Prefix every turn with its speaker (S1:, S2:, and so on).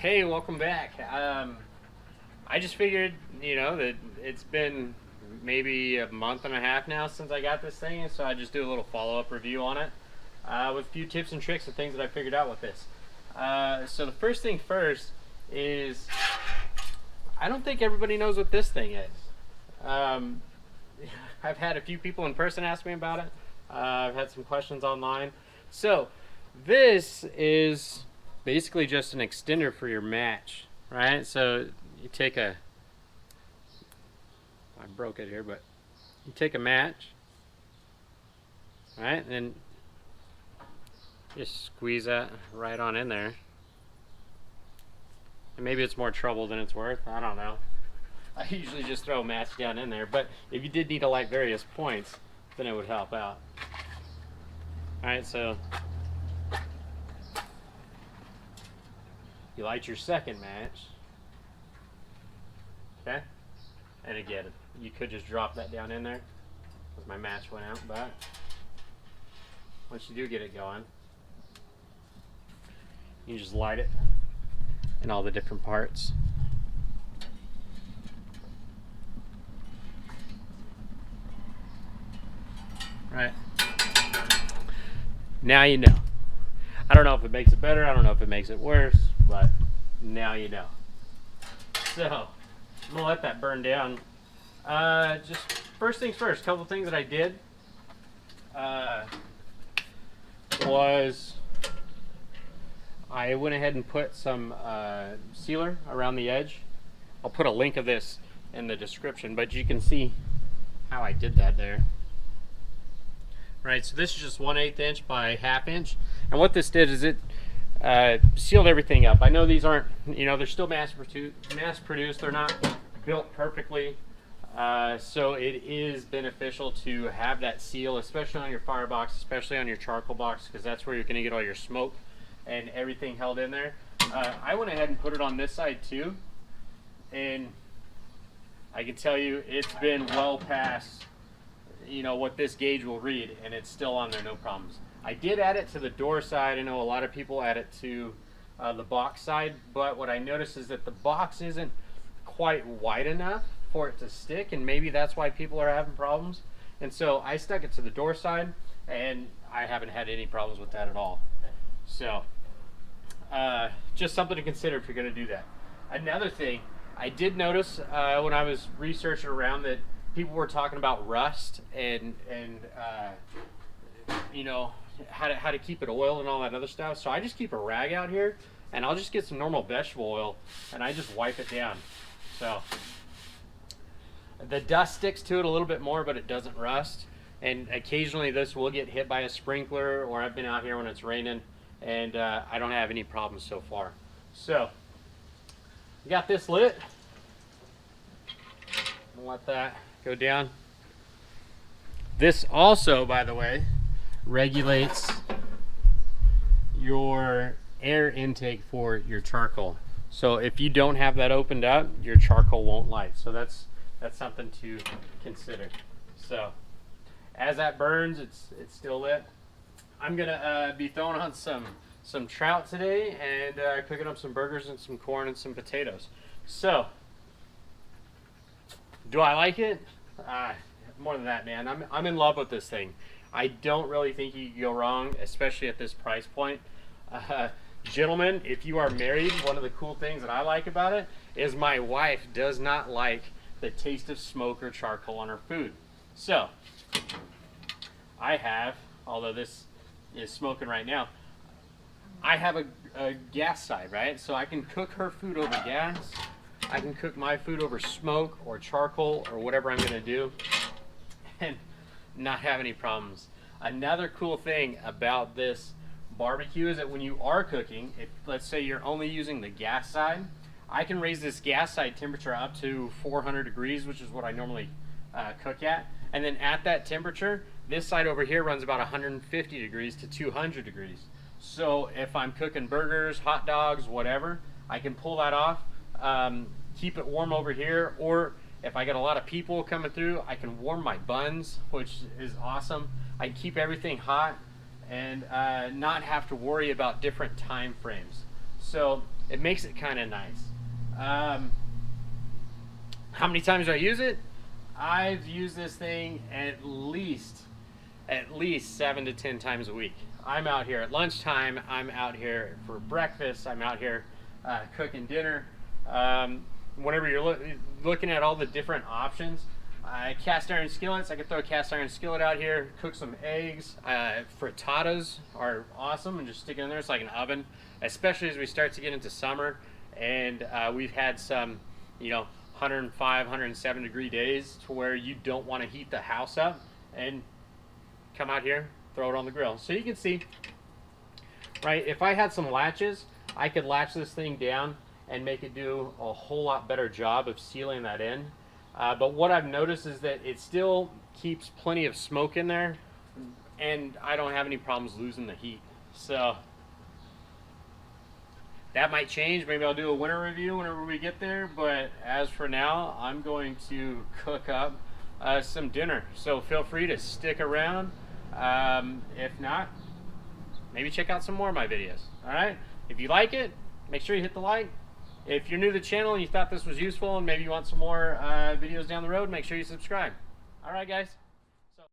S1: Hey, welcome back. I just figured, that it's been maybe a month and a half now since I got this thing, so I just do a little follow-up review on it with a few tips and tricks and things that I figured out with this. So the first thing first is I don't think everybody knows what this thing is. I've had a few people in person ask me about it. I've had some questions online. So this is basically just an extender for your match, right? So you take I broke it here, but you take a match, right? And then just squeeze that right on in there. And maybe it's more trouble than it's worth, I don't know. I usually just throw a match down in there, but if you did need to light various points, then it would help out. Alright, so you light your second match, okay? And again, you could just drop that down in there, because my match went out, but once you do get it going, you just light it in all the different parts. Right. Now you know. I don't know if it makes it better, I don't know if it makes it worse, but now you know. So, I'm gonna let that burn down. Just first things first, a couple things that I did was I went ahead and put some sealer around the edge. I'll put a link of this in the description, but you can see how I did that there. Right, so this is just 1/8 inch by 1/2 inch, and what this did is it sealed everything up. I know these aren't, they're still mass produced. They're not built perfectly, so it is beneficial to have that seal, especially on your firebox, especially on your charcoal box, because that's where you're going to get all your smoke and everything held in there. I went ahead and put it on this side too, and I can tell you it's been well past what this gauge will read, and it's still on there, no problems. I did add it to the door side. I know a lot of people add it to the box side, but what I noticed is that the box isn't quite wide enough for it to stick, and maybe that's why people are having problems. And so I stuck it to the door side, and I haven't had any problems with that at all. So just something to consider if you're going to do that. Another thing I did notice when I was researching around, that people were talking about rust and how to keep it oiled and all that other stuff. So I just keep a rag out here, and I'll just get some normal vegetable oil and I just wipe it down. So the dust sticks to it a little bit more, but it doesn't rust. And occasionally this will get hit by a sprinkler, or I've been out here when it's raining, and I don't have any problems so far. So got this lit. I'll let that go down. This also, by the way, regulates your air intake for your charcoal. So if you don't have that opened up, your charcoal won't light. So that's something to consider. So as that burns, it's still lit. I'm gonna be throwing on some trout today, and cooking up some burgers and some corn and some potatoes. So do I like it? More than that, man. I'm in love with this thing. I don't really think you can go wrong, especially at this price point. Gentlemen, if you are married, one of the cool things that I like about it is my wife does not like the taste of smoke or charcoal on her food. So I have, although this is smoking right now, I have a gas side, right? So I can cook her food over gas. I can cook my food over smoke or charcoal or whatever I'm gonna do, and not have any problems. Another cool thing about this barbecue is that when you are cooking, if let's say you're only using the gas side, I can raise this gas side temperature up to 400 degrees, which is what I normally cook at. And then at that temperature, this side over here runs about 150 degrees to 200 degrees. So if I'm cooking burgers, hot dogs, whatever, I can pull that off, keep it warm over here, or if I get a lot of people coming through, I can warm my buns, which is awesome. I keep everything hot and not have to worry about different time frames. So it makes it kind of nice. How many times do I use it? I've used this thing at least 7 to 10 times a week. I'm out here at lunchtime, I'm out here for breakfast, I'm out here cooking dinner. Whenever you're looking at all the different options, cast iron skillets, I could throw a cast iron skillet out here, cook some eggs. Frittatas are awesome, and just stick it in there. It's like an oven, especially as we start to get into summer, and we've had some, 105, 107 degree days to where you don't want to heat the house up, and come out here, throw it on the grill. So you can see, right, if I had some latches, I could latch this thing down and make it do a whole lot better job of sealing that in. But what I've noticed is that it still keeps plenty of smoke in there, and I don't have any problems losing the heat. So that might change. Maybe I'll do a winter review whenever we get there, but as for now, I'm going to cook up some dinner. So feel free to stick around. If not, maybe check out some more of my videos. All right, if you like it, make sure you hit the like. If you're new to the channel and you thought this was useful and maybe you want some more videos down the road, make sure you subscribe. All right, guys.